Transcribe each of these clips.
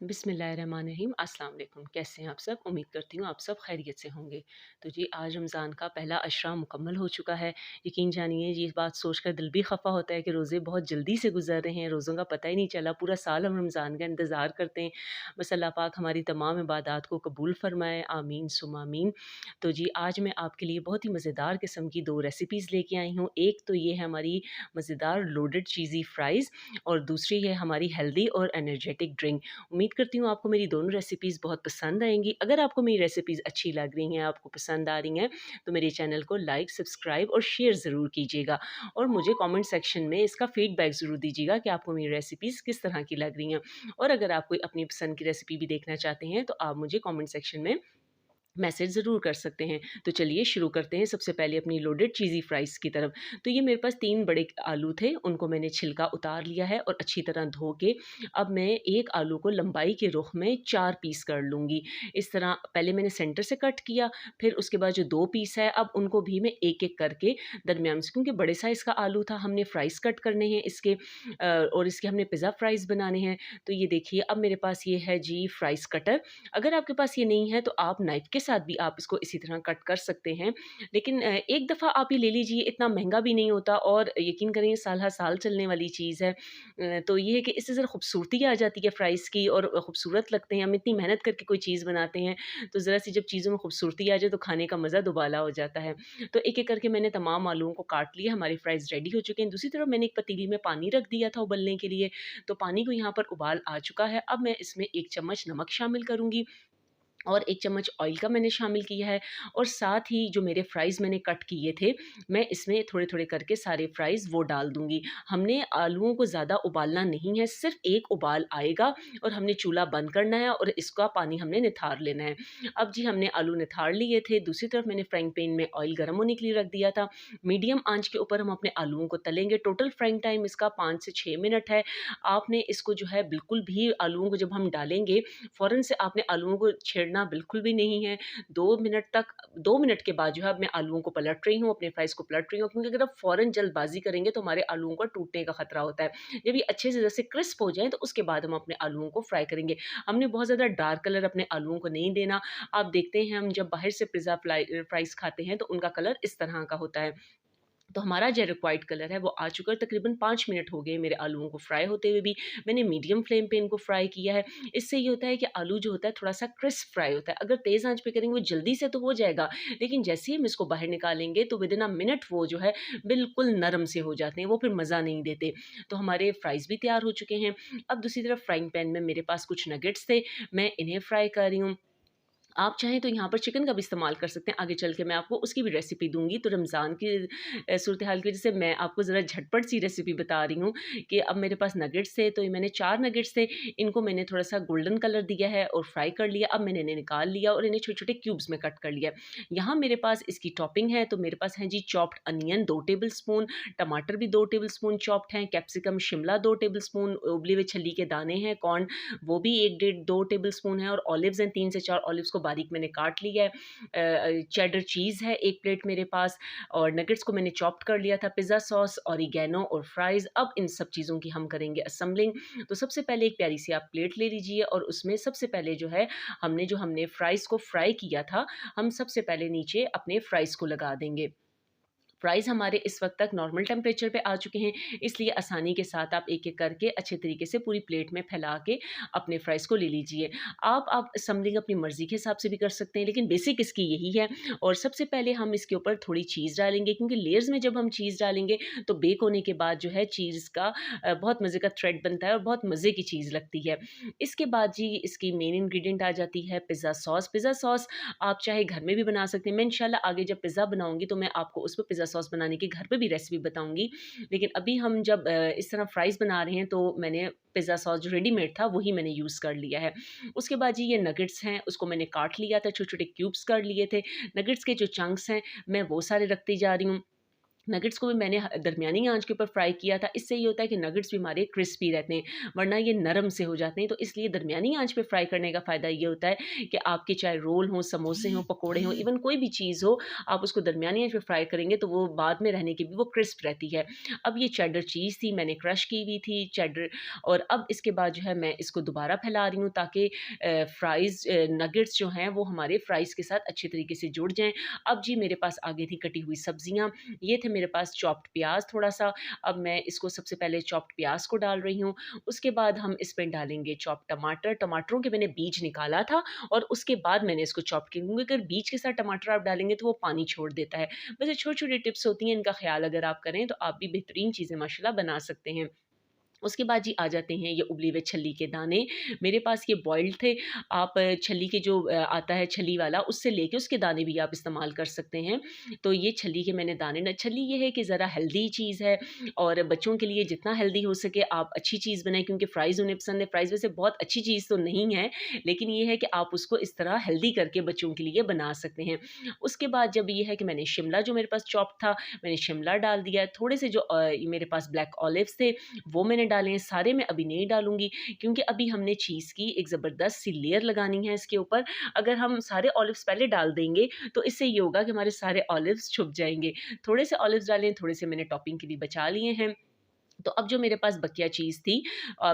बिस्मिल्लाहिर्रहमानिर्रहीम अस्सलाम वालेकुम। कैसे हैं आप सब? उम्मीद करती हूँ आप सब खैरियत से होंगे। तो जी आज रमज़ान का पहला अशरा मुकम्मल हो चुका है। यकीन जानिए ये बात सोचकर दिल भी ख़फ़ा होता है कि रोज़े बहुत जल्दी से गुज़र रहे हैं, रोज़ों का पता ही नहीं चला। पूरा साल हम रमज़ान का इंतज़ार करते हैं। बस अल्लाह पाक हमारी तमाम इबादत को कबूल फ़रमाए, आमीन सुम्मा आमीन। तो जी आज मैं आपके लिए बहुत ही मज़ेदार किस्म की 2 रेसिपीज़ लेके आई हूँ। एक तो ये है हमारी मज़ेदार लोडेड चीज़ी फ्राइज़ और दूसरी है हमारी हेल्दी और एनर्जेटिक ड्रिंक। उम्मीद करती हूँ आपको मेरी दोनों रेसिपीज़ बहुत पसंद आएँगी। अगर आपको मेरी रेसिपीज़ अच्छी लग रही हैं, आपको पसंद आ रही हैं, तो मेरे चैनल को लाइक, सब्सक्राइब और शेयर ज़रूर कीजिएगा। और मुझे कमेंट सेक्शन में इसका फीडबैक ज़रूर दीजिएगा कि आपको मेरी रेसिपीज़ किस तरह की लग रही हैं। और अगर आप कोई अपनी पसंद की रेसिपी भी देखना चाहते हैं, तो आप मुझे कमेंट सेक्शन में मैसेज ज़रूर कर सकते हैं। तो चलिए शुरू करते हैं सबसे पहले अपनी लोडेड चीज़ी फ्राइज़ की तरफ। तो ये मेरे पास 3 बड़े आलू थे, उनको मैंने छिलका उतार लिया है और अच्छी तरह धो के अब मैं 1 आलू को लंबाई के रुख में 4 पीस कर लूँगी। इस तरह पहले मैंने सेंटर से कट किया, फिर उसके बाद जो 2 पीस है अब उनको भी मैं एक-एक करके दरमियान से, क्योंकि बड़े साइज़ का आलू था, हमने फ्राइज़ कट करने हैं इसके और इसके हमने पिज़्ज़ा फ्राइज़ बनाने हैं। तो ये देखिए अब मेरे पास ये है जी फ्राइज़ कटर। अगर आपके पास ये नहीं है तो आप नाइफ़ के साथ भी आप इसको इसी तरह कट कर सकते हैं। लेकिन एक दफ़ा आप ये ले लीजिए, इतना महँगा भी नहीं होता और यकीन करें साल हर साल चलने वाली चीज़ है। तो ये है कि इससे ज़रा खूबसूरती आ जाती है फ्राइज़ की और खूबसूरत लगते हैं। हम इतनी मेहनत करके कोई चीज़ बनाते हैं, तो ज़रा-सी जब चीज़ों में खूबसूरती आ जाए तो खाने का मज़ा दुबाला हो जाता है। तो एक-एक करके मैंने तमाम आलूओं को काट लिया, हमारी फ्राइज़ रेडी हो चुके हैं। दूसरी तरफ मैंने एक पतीली में पानी रख दिया था उबलने के लिए, तो पानी को यहाँ पर उबाल आ चुका है। अब मैं इसमें 1 चम्मच नमक शामिल करूँगी और 1 चम्मच ऑयल का मैंने शामिल किया है और साथ ही जो मेरे फ्राइज़ मैंने कट किए थे, मैं इसमें थोड़े-थोड़े करके सारे फ्राइज़ वो डाल दूँगी। हमने आलूओं को ज़्यादा उबालना नहीं है, सिर्फ़ 1 उबाल आएगा और हमने चूल्हा बंद करना है और इसका पानी हमने निथार लेना है। अब जी हमने आलू निथार लिए थे, दूसरी तरफ मैंने फ्राइंग पैन में ऑयल गरम होने के लिए रख दिया था। मीडियम आँच के ऊपर हम अपने आलूओं को तलेंगे। टोटल फ्राइंग टाइम इसका 5 से 6 मिनट है। आपने इसको जो है बिल्कुल भी आलूओं को जब हम डालेंगे, फ़ौरन से आपने आलूओं को छेड़ना बिल्कुल भी नहीं है। 2 मिनट तक 2 मिनट के बाद जो है अब मैं आलूओं को पलट रही हूँ, अपने फ्राइज़ को पलट रही हूँ, क्योंकि अगर आप फ़ौरन जल्दबाज़ी करेंगे तो हमारे आलूओं का टूटने का खतरा होता है। जब ये अच्छे से जैसे क्रिस्प हो जाएँ तो उसके बाद हम अपने आलूओं को फ्राई करेंगे। हमने बहुत ज़्यादा डार्क कलर अपने आलूओं को नहीं देना। आप देखते हैं हम जब बाहर से पिज़्ज़ा फ्राइज़ खाते हैं तो उनका कलर इस तरह का होता है। तो हमारा जो रिक्वायर्ड कलर है वो आ चुका है। तकरीबन 5 मिनट हो गए मेरे आलूओं को फ्राई होते हुए भी। मैंने मीडियम फ्लेम पे इनको फ्राई किया है। इससे ये होता है कि आलू जो होता है थोड़ा-सा क्रिस्प फ्राई होता है। अगर तेज़ आँच पे करेंगे वो जल्दी से तो हो जाएगा, लेकिन जैसे ही हम इसको बाहर निकालेंगे तो विदिन अ मिनट वो जो है बिल्कुल नरम से हो जाते हैं, वो फिर मज़ा नहीं देते। तो हमारे फ्राइज़ भी तैयार हो चुके हैं। अब दूसरी तरफ फ्राइंग पैन में मेरे पास कुछ नगेट्स थे, मैं इन्हें फ्राई कर रही हूँ। आप चाहें तो यहाँ पर चिकन का भी इस्तेमाल कर सकते हैं, आगे चल के मैं आपको उसकी भी रेसिपी दूँगी। तो रमज़ान की सूरत-ए-हाल की वजह से मैं आपको ज़रा झटपट सी रेसिपी बता रही हूँ कि अब मेरे पास नगेट्स थे, तो ये मैंने 4 नगेट्स थे, इनको मैंने थोड़ा-सा गोल्डन कलर दिया है और फ्राई कर लिया। अब मैंने इन्हें निकाल लिया और इन्हें छोटे-छोटे क्यूब्स में कट कर लिया। यहाँ मेरे पास इसकी टॉपिंग है, तो मेरे पास हैं जी चॉप्ड अनियन 2 टेबलस्पून, टमाटर भी 2 टेबलस्पून चॉप्ड हैं, कैप्सिकम शिमला 2 टेबलस्पून, उबले हुए छल्ली के दाने हैं, कॉर्न वो भी 1 डेढ़ 2 टेबलस्पून है और ऑलिव्स हैं 3 से 4 ऑलिव्स को बारीक मैंने काट लिया है। चेडर चीज़ है 1 प्लेट मेरे पास और नगेट्स को मैंने चॉप्ड कर लिया था, पिज़्ज़ा सॉस, ऑरिगैनो और फ्राइज़। अब इन सब चीज़ों की हम करेंगे असेंबलिंग। तो सबसे पहले एक प्यारी सी आप प्लेट ले लीजिए और उसमें सबसे पहले जो है हमने फ्राइज़ को फ्राई किया था, हम सबसे पहले नीचे अपने फ्राइज़ को लगा देंगे। फ्राइज़ हमारे इस वक़्त तक नॉर्मल टेम्परेचर पे आ चुके हैं, इसलिए आसानी के साथ आप एक-एक करके अच्छे तरीके से पूरी प्लेट में फैला के अपने फ्राइज़ को ले लीजिए। आप असेंबलिंग अपनी मर्ज़ी के हिसाब से भी कर सकते हैं, लेकिन बेसिक इसकी यही है। और सबसे पहले हम इसके ऊपर थोड़ी चीज़ डालेंगे, क्योंकि लेयर्स में जब हम चीज़ डालेंगे तो बेक होने के बाद जो है चीज़ का बहुत मज़े का थ्रेड बनता है और बहुत मज़े की चीज़ लगती है। इसके बाद जी इसकी मेन इंग्रीडिएंट आ जाती है पिज़्ज़ा सॉस। पिज़्ज़ा सॉस आप चाहे घर में भी बना सकते हैं। मैं इंशाल्लाह आगे जब पिज़्ज़ा बनाऊँगी तो मैं आपको उस पे पिज़्ज़ा सॉस बनाने की घर पे भी रेसिपी बताऊँगी। लेकिन अभी हम जब इस तरह फ्राइज़ बना रहे हैं तो मैंने पिज़्ज़ा सॉस जो रेडीमेड था वही मैंने यूज़ कर लिया है। उसके बाद जी ये नगेट्स हैं उसको मैंने काट लिया था, छोटे-छोटे क्यूब्स कर लिए थे। नगेट्स के जो चंक्स हैं मैं वो सारे रखती जा रही हूँ। नगेट्स को भी मैंने दरमियानी आंच के ऊपर फ्राई किया था। इससे ये होता है कि नगेट्स भी हमारे क्रिस्पी रहते हैं, वरना ये नरम से हो जाते हैं। तो इसलिए दरमियानी आंच पे फ्राई करने का फ़ायदा ये होता है कि आपके चाहे रोल हों, समोसे हों, पकोड़े हों, इवन कोई भी चीज़ हो, आप उसको दरमियानी आंच पे फ्राई करेंगे तो वो बाद में रहने की भी वो क्रिस्प रहती है। अब ये चेडर चीज़ थी, मैंने क्रश की हुई थी चेडर, और अब इसके बाद जो है मैं इसको दोबारा फैला रही हूँ ताकि फ्राइज़ नगेट्स जो हैं वो हमारे फ्राइज़ के साथ अच्छे तरीके से जुड़ जाएँ। अब जी मेरे पास आगे थी कटी हुई सब्जियाँ, ये थे मेरे पास चॉप्ड प्याज़ थोड़ा-सा। अब मैं इसको सबसे पहले चॉप्ड प्याज़ को डाल रही हूँ, उसके बाद हम इसमें डालेंगे चॉप्ड टमाटर। टमाटरों के मैंने बीज निकाला था और उसके बाद मैंने इसको चॉप किया, क्योंकि अगर बीज के साथ टमाटर आप डालेंगे तो वो पानी छोड़ देता है। वैसे छोटी-छोटी टिप्स होती हैं, इनका ख़्याल अगर आप करें तो आप भी बेहतरीन चीज़ें माशाल्लाह बना सकते हैं। उसके बाद जी आ जाते हैं ये उबले हुए छल्ली के दाने। मेरे पास ये बॉइल्ड थे, आप छल्ली के जो आता है छल्ली वाला, उससे लेके उसके दाने भी आप इस्तेमाल कर सकते हैं। तो ये छल्ली के मैंने दाने न, छल्ली ये है कि ज़रा हेल्दी चीज़ है और बच्चों के लिए जितना हेल्दी हो सके आप अच्छी चीज़ बनाएँ, क्योंकि फ्राइज़ उन्हें पसंद है। फ्राइज़ वैसे बहुत अच्छी चीज़ तो नहीं है, लेकिन ये है कि आप उसको इस तरह हेल्दी करके बच्चों के लिए बना सकते हैं। उसके बाद जब ये है कि मैंने शिमला जो मेरे पास चॉप्ड था, मैंने शिमला डाल दिया। थोड़े से जो मेरे पास ब्लैक ऑलिव्स थे वो मैंने डाले हैं, सारे मैं अभी नहीं डालूँगी, क्योंकि अभी हमने चीज़ की एक ज़बरदस्त सी लेयर लगानी है इसके ऊपर। अगर हम सारे ऑलिव्स पहले डाल देंगे, तो इससे ये होगा कि हमारे सारे ऑलिव्स छुप जाएँगे। थोड़े से ऑलिव्स डाले हैं, थोड़े से मैंने टॉपिंग के लिए बचा लिए हैं। तो अब जो मेरे पास बकिया चीज़ थी,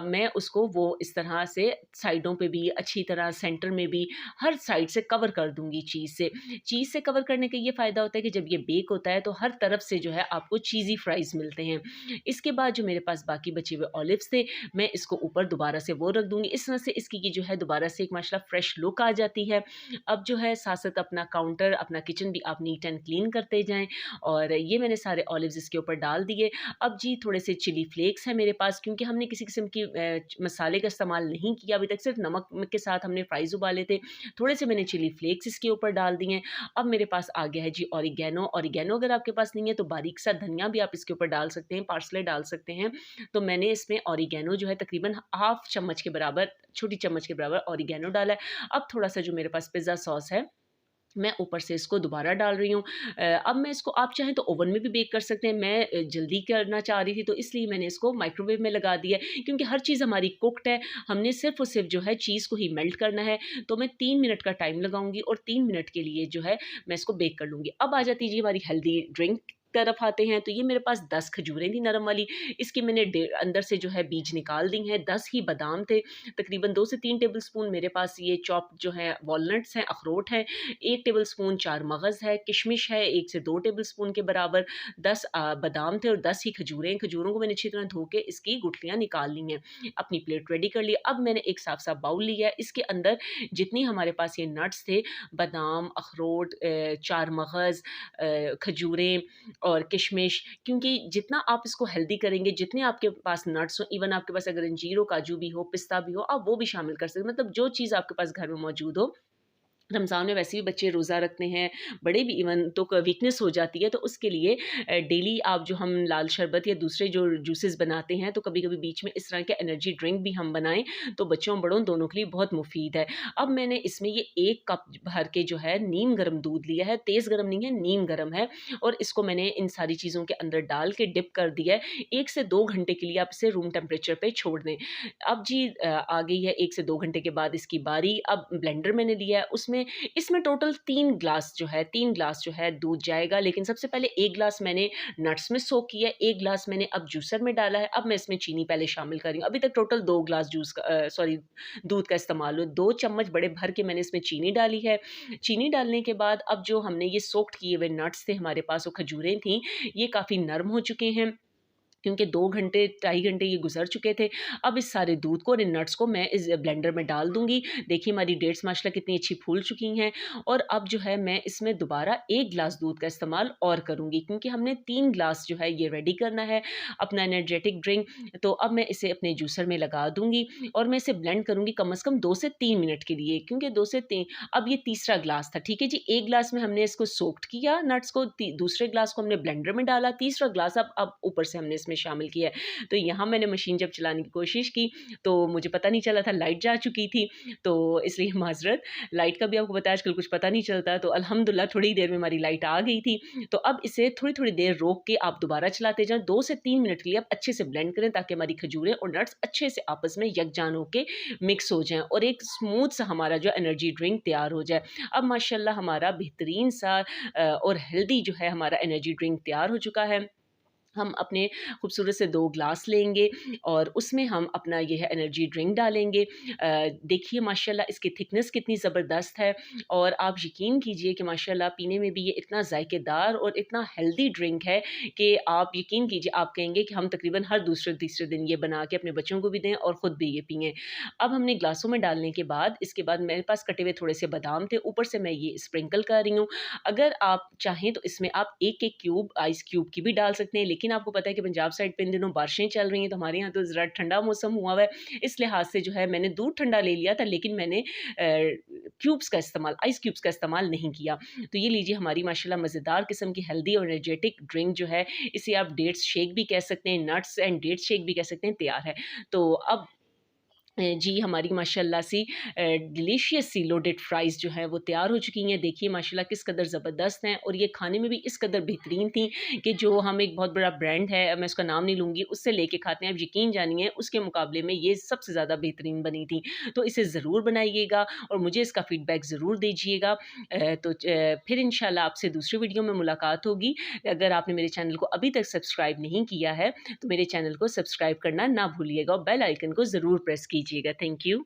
मैं उसको वो इस तरह से साइडों पे भी, अच्छी तरह सेंटर में भी, हर साइड से कवर कर दूँगी चीज़ से। चीज़ से कवर करने का ये फ़ायदा होता है कि जब ये बेक होता है तो हर तरफ से जो है आपको चीज़ी फ्राइज़ मिलते हैं। इसके बाद जो मेरे पास बाकी बचे हुए ऑलिव्स थे, मैं इसको ऊपर दोबारा से वो रख दूँगी। इस तरह से इसकी ये जो है दोबारा से एक माशाल्लाह फ्रेश लुक आ जाती है। अब जो है साथ-साथ अपना काउंटर, अपना किचन भी आप नीट एंड क्लीन करते जाएँ, और ये मैंने सारे ऑलिव्स इसके ऊपर डाल दिए। अब जी थोड़े से चिली फ्लेक्स हैं मेरे पास, क्योंकि हमने किसी किस्म की मसाले का इस्तेमाल नहीं किया अभी तक, सिर्फ नमक के साथ हमने फ्राइज़ उबाले थे। थोड़े से मैंने चिली फ्लेक्स इसके ऊपर डाल दिए हैं। अब मेरे पास आ गया है जी ऑरिगैनो। ऑरिगैनो अगर आपके पास नहीं है तो बारीक सा धनिया भी आप इसके ऊपर डाल सकते हैं, पार्सले डाल सकते हैं। तो मैंने इसमें ऑरिगैनो जो है तकरीबन हाफ़ चम्मच के बराबर, छोटी चम्मच के बराबर ऑरिगैनो डाला है। अब थोड़ा-सा जो मेरे पास पिज़्ज़ा सॉस है, मैं ऊपर से इसको दोबारा डाल रही हूँ। अब मैं इसको, आप चाहें तो ओवन में भी बेक कर सकते हैं। मैं जल्दी करना चाह रही थी तो इसलिए मैंने इसको माइक्रोवेव में लगा दिया है, क्योंकि हर चीज़ हमारी कुक्ड है। हमने सिर्फ़ और सिर्फ़ जो है चीज़ को ही मेल्ट करना है। तो मैं 3 मिनट का टाइम लगाऊँगी और 3 मिनट के लिए जो है मैं इसको बेक कर लूँगी। अब आ जाती है जी हमारी हेल्दी ड्रिंक तरफ आते हैं। तो ये मेरे पास 10 खजूरें थी नरम वाली, इसकी मैंने अंदर से जो है बीज निकाल दी हैं। 10 ही बादाम थे, तकरीबन 2 से 3 टेबलस्पून मेरे पास ये चॉप जो है वॉलनट्स हैं, अखरोट हैं, 1 टेबलस्पून चार मगज़ है, किशमिश है 1 से 2 टेबलस्पून के बराबर, 10 बादाम थे और 10 ही खजूरें। खजूरों को मैंने अच्छी तरह धो के इसकी गुठलियाँ निकाल ली हैं। अपनी प्लेट रेडी कर ली। अब मैंने एक साफ-सा बाउल लिया है, इसके अंदर जितनी हमारे पास ये नट्स थे, बादाम, अखरोट, चार मगज़, खजूरें और किशमिश, क्योंकि जितना आप इसको हेल्दी करेंगे, जितने आपके पास नट्स हों, इवन आपके पास अगर अंजीर हो, काजू भी हो, पिस्ता भी हो, आप वो भी शामिल कर सकते हैं। मतलब जो चीज़ आपके पास घर में मौजूद हो। रमज़ान में वैसे भी बच्चे रोज़ा रखते हैं, बड़े भी इवन तो वीकनेस हो जाती है, तो उसके लिए डेली आप जो हम लाल शरबत या दूसरे जो जूसेस बनाते हैं, तो कभी-कभी बीच में इस तरह के एनर्जी ड्रिंक भी हम बनाएँ, तो बच्चों बड़ों दोनों के लिए बहुत मुफ़ीद है। अब मैंने इसमें ये 1 कप भर के जो है नीम गर्म दूध लिया है, तेज़ गर्म नहीं है, नीम गर्म है, और इसको मैंने इन सारी चीज़ों के अंदर डाल के डिप कर दिया है। 1 से 2 घंटे के लिए आप इसे रूम टेम्परेचर पे छोड़ दें। अब जी आ गई है 1 से 2 घंटे के बाद इसकी बारी। अब ब्लेंडर मैंने लिया है, उसमें इसमें टोटल 3 ग्लास जो है 3 ग्लास जो है दूध जाएगा, लेकिन सबसे पहले 1 ग्लास मैंने नट्स में सोक किया है, 1 ग्लास मैंने अब जूसर में डाला है। अब मैं इसमें चीनी पहले शामिल कर रही हूँ। अभी तक टोटल 2 ग्लास सॉरी दूध का इस्तेमाल हुआ। 2 चम्मच बड़े भर के मैंने इसमें चीनी डाली है। चीनी डालने के बाद अब जो हमने ये सोक्ड किए हुए नट्स थे हमारे पास, वो खजूरें थीं, ये काफ़ी नरम हो चुके हैं, क्योंकि 2 घंटे, ढाई घंटे ये गुज़र चुके थे। अब इस सारे दूध को और इन नट्स को मैं इस ब्लेंडर में डाल दूँगी। देखिए हमारी डेट्स माशाल्लाह कितनी अच्छी फूल चुकी हैं, और अब जो है मैं इसमें दोबारा 1 ग्लास दूध का इस्तेमाल और करूँगी, क्योंकि हमने 3 ग्लास जो है ये रेडी करना है अपना एनर्जेटिक ड्रिंक। तो अब मैं इसे अपने जूसर में लगा दूँगी और मैं इसे ब्लेंड करूँगी कम से कम 2 से 3 मिनट के लिए, क्योंकि 2 से 3, अब ये तीसरा ग्लास था, ठीक है जी। 1 ग्लास में हमने इसको सोक्ड किया नट्स को, दूसरे ग्लास को हमने ब्लेंडर में डाला, तीसरा ग्लास अब ऊपर से हमने इसमें इसमें शामिल किया है। तो यहाँ मैंने मशीन जब चलाने की कोशिश की, तो मुझे पता नहीं चला था, लाइट जा चुकी थी, तो इसलिए माज़रत। लाइट का भी आपको पता है आजकल कुछ पता नहीं चलता, तो अल्हम्दुलिल्लाह थोड़ी देर में हमारी लाइट आ गई थी। तो अब इसे थोड़ी-थोड़ी देर रोक के आप दोबारा चलाते जाएँ, 2 से 3 मिनट के लिए आप अच्छे से ब्लेंड करें ताकि हमारी खजूरें और नट्स अच्छे से आपस में यकजान होके मिक्स हो जाएँ और एक स्मूथ सा हमारा जो एनर्जी ड्रिंक तैयार हो जाए। अब माशाल्लाह हमारा बेहतरीन सा और हेल्दी जो है हमारा एनर्जी ड्रिंक तैयार हो चुका है। हम अपने खूबसूरत से 2 ग्लास लेंगे और उसमें हम अपना ये है एनर्जी ड्रिंक डालेंगे। देखिए माशाल्लाह इसकी थिकनेस कितनी ज़बरदस्त है और आप यकीन कीजिए कि माशाल्लाह पीने में भी ये इतना ज़ायकेदार और इतना हेल्दी ड्रिंक है कि आप यकीन कीजिए, आप कहेंगे कि हम तकरीबन हर दूसरे-तीसरे दिन ये बना के अपने बच्चों को भी दें और ख़ुद भी ये पिएँ। अब हमने ग्लासों में डालने के बाद इसके बाद मेरे पास कटे हुए थोड़े से बादाम थे, ऊपर से मैं ये स्प्रिंकल कर रही हूँ। अगर आप चाहें तो इसमें आप 1-1 क्यूब आइस क्यूब की भी डाल सकते हैं, लेकिन आपको पता है कि पंजाब साइड पे इन दिनों बारिशें चल रही हैं, तो हमारे यहाँ तो ज़रा ठंडा मौसम हुआ हुआ है। इस लिहाज से जो है मैंने दूध ठंडा ले लिया था, लेकिन मैंने क्यूब्स का इस्तेमाल, आइस क्यूब्स का इस्तेमाल नहीं किया। तो ये लीजिए हमारी माशाल्लाह मज़ेदार किस्म की हेल्दी और एनर्जेटिक ड्रिंक जो है, इसे आप डेट्स शेक भी कह सकते हैं, नट्स एंड डेट्स शेक भी कह सकते हैं, तैयार है। तो अब जी, हमारी माशाल्लाह सी डिलीशियस सी लोडेड फ्राइज़ जो हैं वो तैयार हो चुकी हैं। देखिए माशाल्लाह किस कदर ज़बरदस्त हैं और ये खाने में भी इस कदर बेहतरीन थी कि जो हम एक बहुत बड़ा ब्रांड है, मैं उसका नाम नहीं लूँगी, उससे लेके खाते हैं, आप यकीन जानिए उसके मुकाबले में ये सबसे ज़्यादा बेहतरीन बनी थी। तो इसे ज़रूर बनाइएगा और मुझे इसका फ़ीडबैक ज़रूर दीजिएगा। फिर इंशाल्लाह आपसे दूसरी वीडियो में मुलाकात होगी। अगर आपने मेरे चैनल को अभी तक सब्सक्राइब नहीं किया है, तो मेरे चैनल को सब्सक्राइब करना ना भूलिएगा और बेल आइकन को ज़रूर प्रेस कीजिएगा। Thank you.